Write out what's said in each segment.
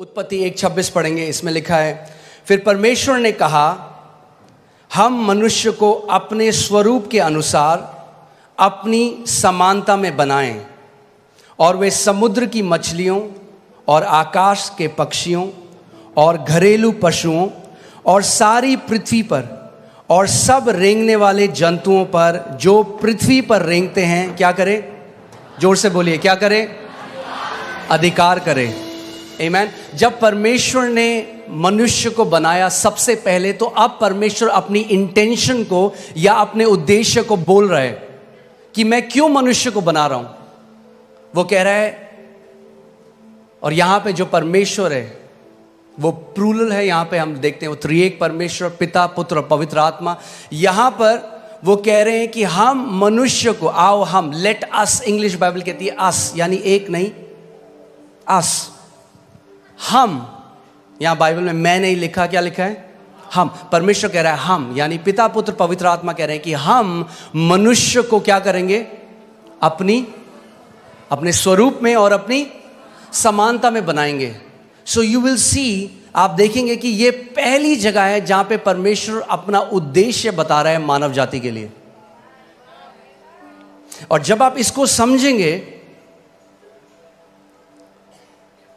उत्पत्ति 1:26 पढ़ेंगे। इसमें लिखा है, फिर परमेश्वर ने कहा, हम मनुष्य को अपने स्वरूप के अनुसार अपनी समानता में बनाएं और वे समुद्र की मछलियों और आकाश के पक्षियों और घरेलू पशुओं और सारी पृथ्वी पर और सब रेंगने वाले जंतुओं पर जो पृथ्वी पर रेंगते हैं क्या करें? जोर से बोलिए, क्या करें? अधिकार करें। आमीन। जब परमेश्वर ने मनुष्य को बनाया सबसे पहले, तो अब परमेश्वर अपनी इंटेंशन को या अपने उद्देश्य को बोल रहा है कि मैं क्यों मनुष्य को बना रहा हूं। वो कह रहा है, और यहां पे जो परमेश्वर है वो प्लूरल है। यहां पे हम देखते हैं वो त्रिएक परमेश्वर, पिता, पुत्र और पवित्र आत्मा। यहां पर वो कह रहे हैं कि हम मनुष्य को, आओ हम, लेट अस, इंग्लिश बाइबल कहती है अस, यानी एक नहीं, अस, हम। यहां बाइबल में मैं नहीं लिखा, क्या लिखा है? हम। परमेश्वर कह रहा है हम, यानी पिता, पुत्र, पवित्र आत्मा कह रहे हैं कि हम मनुष्य को क्या करेंगे? अपने स्वरूप में और अपनी समानता में बनाएंगे। सो यू विल सी, आप देखेंगे कि ये पहली जगह है जहां पे परमेश्वर अपना उद्देश्य बता रहा है मानव जाति के लिए। और जब आप इसको समझेंगे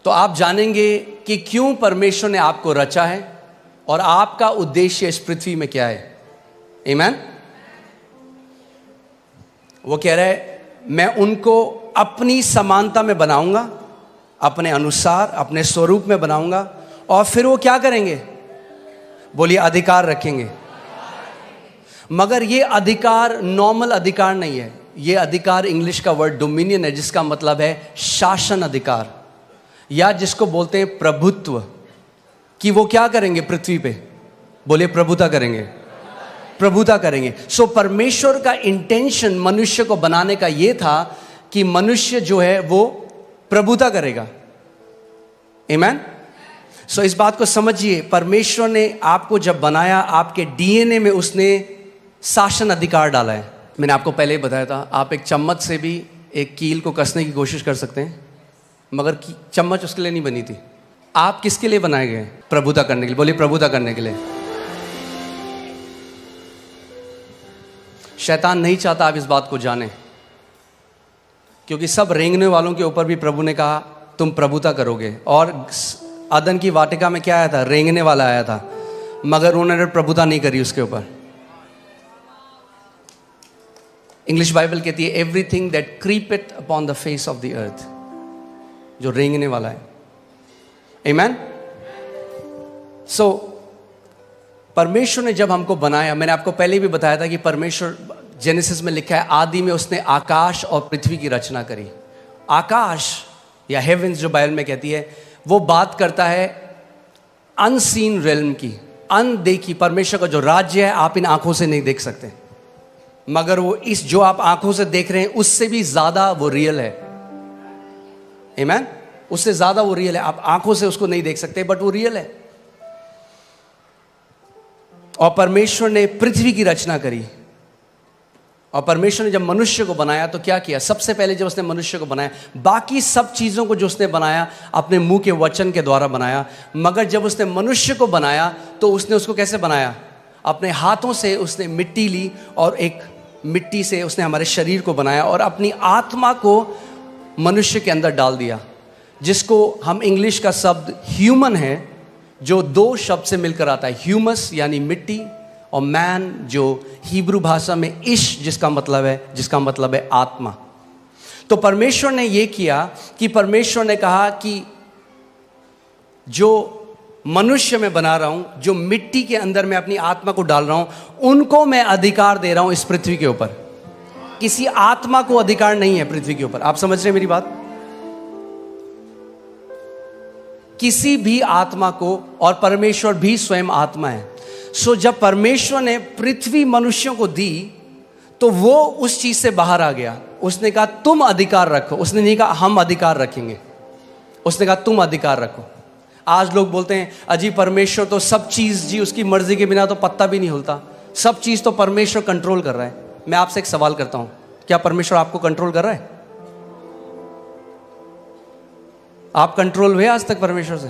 तो आप जानेंगे कि क्यों परमेश्वर ने आपको रचा है और आपका उद्देश्य इस पृथ्वी में क्या है। आमीन। वो कह रहा है, मैं उनको अपनी समानता में बनाऊंगा, अपने अनुसार, अपने स्वरूप में बनाऊंगा, और फिर वो क्या करेंगे? बोलिए, अधिकार रखेंगे। मगर ये अधिकार नॉर्मल अधिकार नहीं है। ये अधिकार इंग्लिश का वर्ड डोमिनियन है, जिसका मतलब है शासन अधिकार, या जिसको बोलते हैं प्रभुत्व। कि वो क्या करेंगे पृथ्वी पे? बोलिए, प्रभुता करेंगे, प्रभुता करेंगे। सो परमेश्वर का इंटेंशन मनुष्य को बनाने का ये था कि मनुष्य जो है वो प्रभुता करेगा। आमीन। सो इस बात को समझिए, परमेश्वर ने आपको जब बनाया, आपके डीएनए में उसने शासन अधिकार डाला है। मैंने आपको पहले ही बताया था, आप एक चम्मच से भी एक कील को कसने की कोशिश कर सकते हैं, मगर चम्मच उसके लिए नहीं बनी थी। आप किसके लिए बनाए गए? प्रभुता करने के लिए। बोलिए, प्रभुता करने के लिए। शैतान नहीं चाहता आप इस बात को जाने, क्योंकि सब रेंगने वालों के ऊपर भी प्रभु ने कहा तुम प्रभुता करोगे। और अदन की वाटिका में क्या आया था? रेंगने वाला आया था, मगर उन्होंने प्रभुता नहीं करी उसके ऊपर। इंग्लिश बाइबल कहती है, everything that creepeth upon the face of the earth, जो रेंगने वाला है। आमीन। सो परमेश्वर ने जब हमको बनाया, मैंने आपको पहले भी बताया था कि परमेश्वर, जेनेसिस में लिखा है, आदि में उसने आकाश और पृथ्वी की रचना करी। आकाश या हेवेंस जो बाइबल में कहती है, वो बात करता है अनसीन रेल्म की, अनदेखी। परमेश्वर का जो राज्य है आप इन आंखों से नहीं देख सकते, मगर वो इस जो आप आंखों से देख रहे हैं उससे भी ज्यादा वो रियल है। आमीन। उससे ज्यादा वो रियल है। आप आंखों से उसको नहीं देख सकते, बट वो रियल है। और परमेश्वर ने पृथ्वी की रचना करी। और परमेश्वर ने जब मनुष्य को बनाया तो क्या किया? सबसे पहले जब उसने मनुष्य को बनाया, बाकी सब चीज़ों को जो उसने बनाया अपने मुंह के वचन के द्वारा बनाया, मगर जब उसने मनुष्य को बनाया तो उसने उसको कैसे बनाया? अपने हाथों से उसने मिट्टी ली और एक मिट्टी से उसने हमारे शरीर को बनाया और अपनी आत्मा को मनुष्य के अंदर डाल दिया, जिसको हम इंग्लिश का शब्द ह्यूमन है, जो दो शब्द से मिलकर आता है, ह्यूमस यानी मिट्टी, और मैन जो हिब्रू भाषा में इश जिसका मतलब है आत्मा। तो परमेश्वर ने यह किया कि परमेश्वर ने कहा कि जो मनुष्य मैं बना रहा हूं, जो मिट्टी के अंदर मैं अपनी आत्मा को डाल रहा हूं, उनको मैं अधिकार दे रहा हूं इस पृथ्वी के ऊपर। किसी आत्मा को अधिकार नहीं है पृथ्वी के ऊपर। आप समझ रहे हैं मेरी बात? किसी भी आत्मा को, और परमेश्वर भी स्वयं आत्मा है। सो जब परमेश्वर ने पृथ्वी मनुष्यों को दी तो वो उस चीज से बाहर आ गया। उसने कहा तुम अधिकार रखो। उसने नहीं कहा हम अधिकार रखेंगे, उसने कहा तुम अधिकार रखो। आज लोग बोलते हैं अजी परमेश्वर तो सब चीज जी उसकी मर्जी के बिना तो पत्ता भी नहीं हिलता, सब चीज तो परमेश्वर कंट्रोल कर रहा है। मैं आपसे एक सवाल करता हूं, क्या परमेश्वर आपको कंट्रोल कर रहा है? आप कंट्रोल हुए आज तक परमेश्वर से?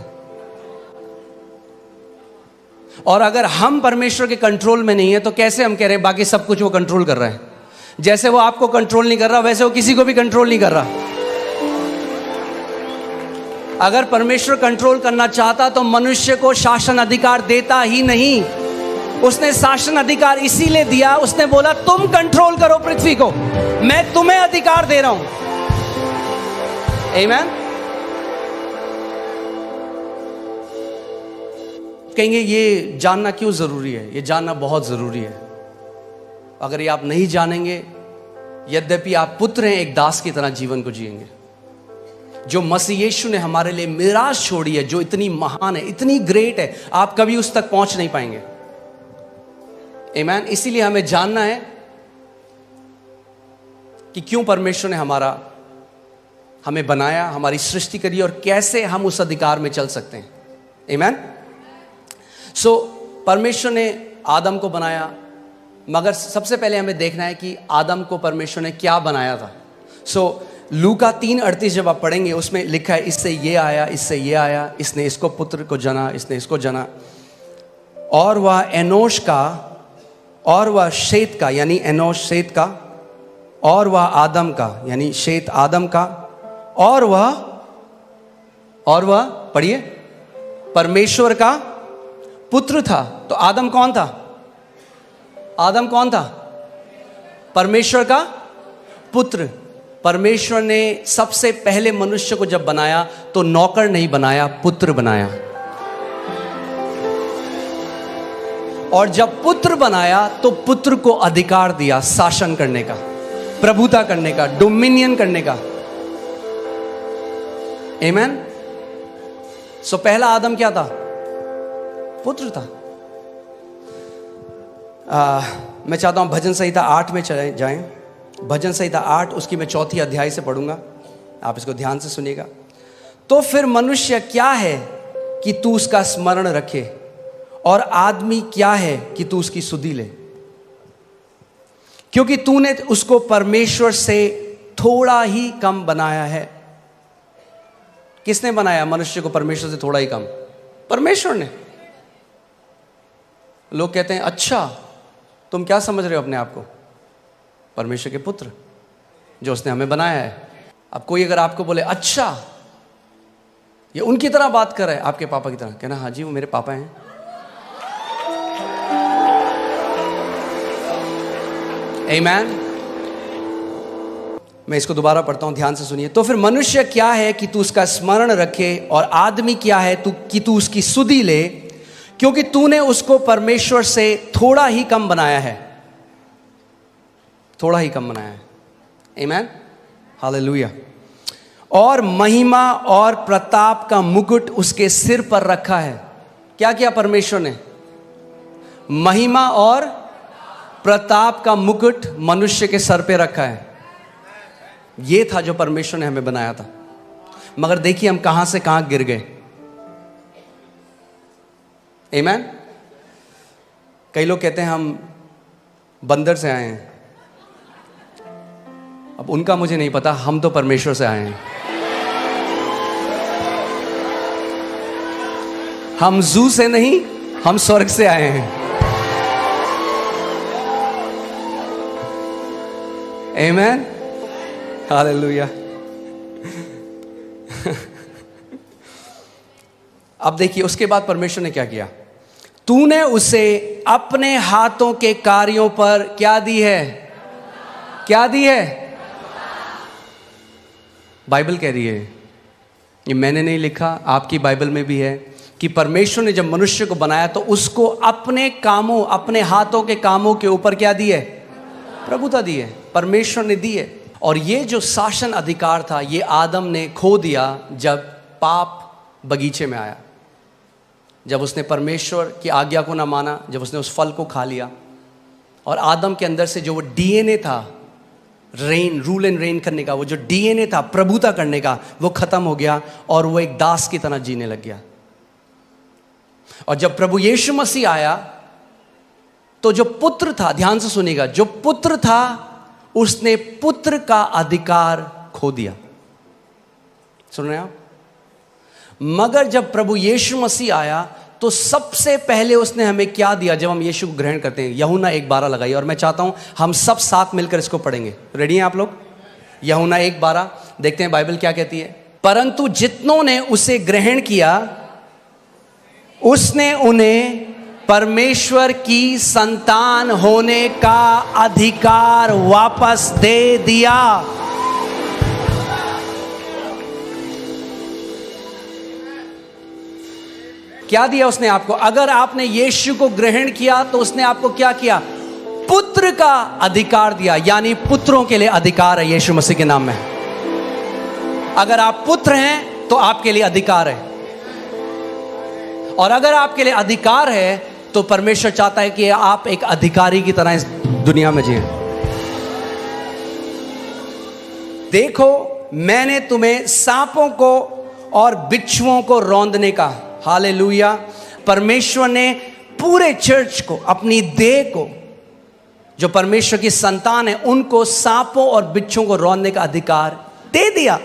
और अगर हम परमेश्वर के कंट्रोल में नहीं है तो कैसे हम कह रहे हैं बाकी सब कुछ वो कंट्रोल कर रहा है? जैसे वो आपको कंट्रोल नहीं कर रहा वैसे वो किसी को भी कंट्रोल नहीं कर रहा। अगर परमेश्वर कंट्रोल करना चाहता तो मनुष्य को शासन अधिकार देता ही नहीं। उसने शासन अधिकार इसीलिए दिया, उसने बोला तुम कंट्रोल करो पृथ्वी को, मैं तुम्हें अधिकार दे रहा हूं। आमीन। कहेंगे ये जानना क्यों जरूरी है? ये जानना बहुत जरूरी है। अगर ये आप नहीं जानेंगे, यद्यपि आप पुत्र हैं, एक दास की तरह जीवन को जिएंगे। जो मसीह यीशु ने हमारे लिए मिराज छोड़ी है, जो इतनी महान है, इतनी ग्रेट है, आप कभी उस तक पहुंच नहीं पाएंगे। आमीन। इसीलिए हमें जानना है कि क्यों परमेश्वर ने हमें बनाया, हमारी सृष्टि करी और कैसे हम उस अधिकार में चल सकते हैं। आमीन। परमेश्वर ने आदम को बनाया, मगर सबसे पहले हमें देखना है कि आदम को परमेश्वर ने क्या बनाया था। लूका 3:38 जब आप पढ़ेंगे उसमें लिखा है इससे ये आया, इससे ये आया, इसने इसको पुत्र को जना, इसने इसको जना, और वह एनोश का, और वह शेत का, यानी एनोश शेत का, और वह आदम का, यानी शेत आदम का, और वह पढ़िए परमेश्वर का पुत्र था। तो आदम कौन था? आदम कौन था? परमेश्वर का पुत्र। परमेश्वर ने सबसे पहले मनुष्य को जब बनाया तो नौकर नहीं बनाया, पुत्र बनाया। और जब पुत्र बनाया तो पुत्र को अधिकार दिया शासन करने का, प्रभुता करने का, डोमिनियन करने का। आमीन। पहला आदम क्या था? पुत्र था। मैं चाहता हूं भजन संहिता 8 में चले जाएं। भजन संहिता 8, उसकी मैं 4 अध्याय से पढ़ूंगा, आप इसको ध्यान से सुनिएगा। तो फिर मनुष्य क्या है कि तू उसका स्मरण रखे, और आदमी क्या है कि तू उसकी सुधि ले, क्योंकि तूने उसको परमेश्वर से थोड़ा ही कम बनाया है। किसने बनाया मनुष्य को परमेश्वर से थोड़ा ही कम? परमेश्वर ने। लोग कहते हैं अच्छा तुम क्या समझ रहे हो अपने आप को? परमेश्वर के पुत्र जो उसने हमें बनाया है। अब कोई अगर आपको बोले अच्छा ये उनकी तरह बात कर रहा है, आपके पापा की तरह, कहना हाँ जी वो मेरे पापा हैं। आमीन। मैं इसको दोबारा पढ़ता हूं, ध्यान से सुनिए। तो फिर मनुष्य क्या है कि तू उसका स्मरण रखे, और आदमी क्या है कि तू उसकी सुधि ले, क्योंकि तूने उसको परमेश्वर से थोड़ा ही कम बनाया है। थोड़ा ही कम बनाया है। आमीन। हालेलुया। और महिमा और प्रताप का मुकुट उसके सिर पर रखा है। क्या किया परमेश्वर ने? महिमा और प्रताप का मुकुट मनुष्य के सर पे रखा है। ये था जो परमेश्वर ने हमें बनाया था। मगर देखिए हम कहां से कहां गिर गए। आमीन। कई लोग कहते हैं हम बंदर से आए हैं। अब उनका मुझे नहीं पता, हम तो परमेश्वर से आए हैं। हम जू से नहीं, हम स्वर्ग से आए हैं। आमीन। हालेलुया। अब देखिए उसके बाद परमेश्वर ने क्या किया? तूने उसे अपने हाथों के कार्यों पर क्या दी है? क्या दी है? बाइबल कह रही है, ये मैंने नहीं लिखा, आपकी बाइबल में भी है कि परमेश्वर ने जब मनुष्य को बनाया तो उसको अपने कामों, अपने हाथों के कामों के ऊपर क्या दी है? प्रभुता दी है। परमेश्वर ने दी है। और ये जो शासन अधिकार था ये आदम ने खो दिया जब पाप बगीचे में आया, जब उसने परमेश्वर की आज्ञा को ना माना, जब उसने उस फल को खा लिया। और आदम के अंदर से जो वो डीएनए था रूल एंड रेन करने का, वो जो डीएनए था प्रभुता करने का, वो खत्म हो गया और वो एक दास की तरह जीने लग गया। और जब प्रभु यीशु मसीह आया तो जो पुत्र था, ध्यान से सुनिएगा, जो पुत्र था उसने पुत्र का अधिकार खो दिया। सुन रहे हैं आप? मगर जब प्रभु यीशु मसीह आया तो सबसे पहले उसने हमें क्या दिया जब हम यीशु को ग्रहण करते हैं? यूहन्ना 1:12 लगाइए, और मैं चाहता हूं हम सब साथ मिलकर इसको पढ़ेंगे। रेडी हैं आप लोग? यूहन्ना 1:12 देखते हैं बाइबल क्या कहती है। परंतु जितनों ने उसे ग्रहण किया उसने उन्हें परमेश्वर की संतान होने का अधिकार वापस दे दिया। क्या दिया उसने आपको? अगर आपने यीशु को ग्रहण किया तो उसने आपको क्या किया? पुत्र का अधिकार दिया, यानी पुत्रों के लिए अधिकार है यीशु मसीह के नाम में। अगर आप पुत्र हैं तो आपके लिए अधिकार है, और अगर आपके लिए अधिकार है तो परमेश्वर चाहता है कि आप एक अधिकारी की तरह इस दुनिया में जिए। देखो, मैंने तुम्हें सांपों को और बिच्छुओं को रौंदने का, हालेलुया, परमेश्वर ने पूरे चर्च को, अपनी देह को, जो परमेश्वर की संतान है, उनको सांपों और बिच्छुओं को रौंदने का अधिकार दे दिया।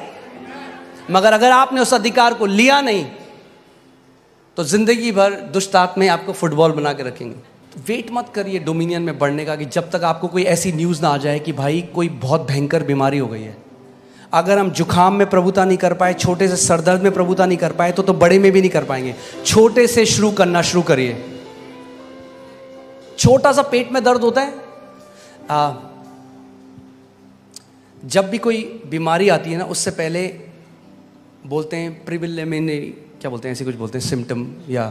मगर अगर आपने उस अधिकार को लिया नहीं तो जिंदगी भर दुष्ट आत्मा आपको फुटबॉल बना के रखेंगे। तो वेट मत करिए डोमिनियन में बढ़ने का कि जब तक आपको कोई ऐसी न्यूज़ ना आ जाए कि भाई कोई बहुत भयंकर बीमारी हो गई है। अगर हम जुखाम में प्रभुता नहीं कर पाए, छोटे से सरदर्द में प्रभुता नहीं कर पाए, तो बड़े में भी नहीं कर पाएंगे। छोटे से शुरू करना शुरू करिए। छोटा सा पेट में दर्द होता है, जब भी कोई बीमारी आती है ना, उससे पहले बोलते हैं प्रिलिमिनरी, क्या बोलते हैं, ऐसे कुछ बोलते हैं, सिम्टम या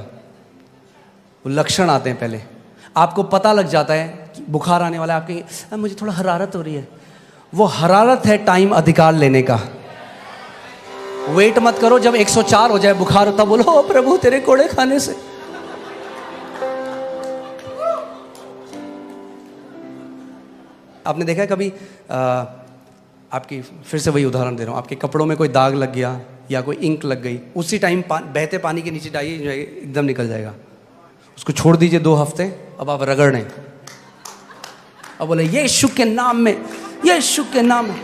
लक्षण आते हैं। पहले आपको पता लग जाता है बुखार आने वाला है, आपके मुझे थोड़ा हरारत हो रही है। वो हरारत है टाइम अधिकार लेने का। वेट मत करो जब 104 हो जाए बुखार होता, बोलो ओ प्रभु तेरे कोड़े खाने से। आपने देखा है कभी आपकी, फिर से वही उदाहरण दे रहा हूँ, आपके कपड़ों में कोई दाग लग गया या कोई इंक लग गई, उसी टाइम बहते पानी के नीचे डालिए, एकदम निकल जाएगा। उसको छोड़ दीजिए 2 हफ्ते, अब आप रगड़ने, अब बोले यीशु के नाम में, यीशु के नाम में।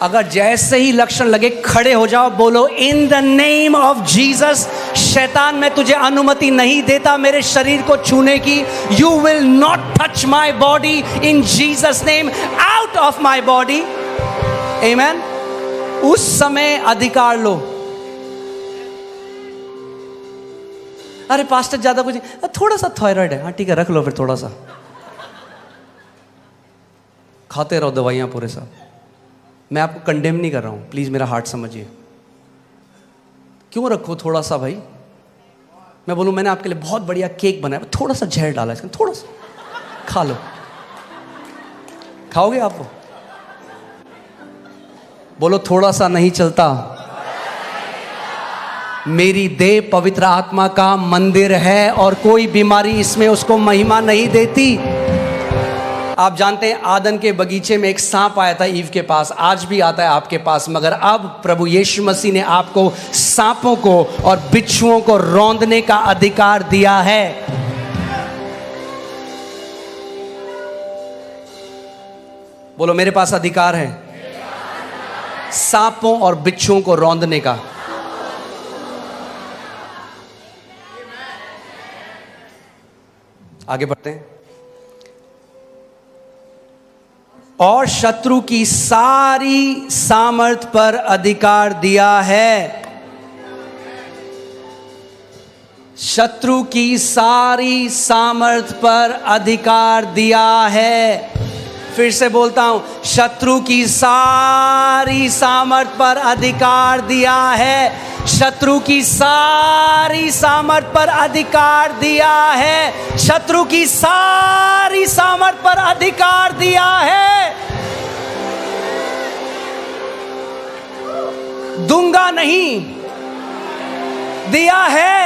अगर जैसे ही लक्षण लगे खड़े हो जाओ, बोलो in the name of Jesus, शैतान मैं तुझे अनुमति नहीं देता मेरे शरीर को छूने की। You will not touch my body in Jesus name, out of my body. Amen. उस समय अधिकार लो। अरे पास्टर ज्यादा कुछ, थोड़ा सा थायराइड है, हाँ ठीक है रख लो, फिर थोड़ा सा खाते रहो दवाइयां पूरे साथ। मैं आपको कंडेम नहीं कर रहा हूं, प्लीज मेरा हार्ट समझिए। क्यों रखो थोड़ा सा भाई? मैं बोलूं मैंने आपके लिए बहुत बढ़िया केक बनाया, थोड़ा सा जहर डाला इसमें, थोड़ा सा खा लो। खाओगे आप? वो बोलो थोड़ा सा नहीं चलता। मेरी देह पवित्र आत्मा का मंदिर है और कोई बीमारी इसमें उसको महिमा नहीं देती। आप जानते हैं आदन के बगीचे में एक सांप आया था ईव के पास, आज भी आता है आपके पास, मगर अब प्रभु यीशु मसीह ने आपको सांपों को और बिच्छुओं को रौंदने का अधिकार दिया है। बोलो मेरे पास अधिकार है सांपों और बिच्छुओं को रौंदने का। आगे बढ़ते हैं। और शत्रु की सारी सामर्थ पर अधिकार दिया है। शत्रु की सारी सामर्थ पर अधिकार दिया है। फिर से बोलता हूं, शत्रु की सारी सामर्थ पर अधिकार दिया है। शत्रु की सारी सामर्थ पर अधिकार दिया है। शत्रु की सारी सामर्थ पर अधिकार दिया है। दूंगा नहीं, दिया है।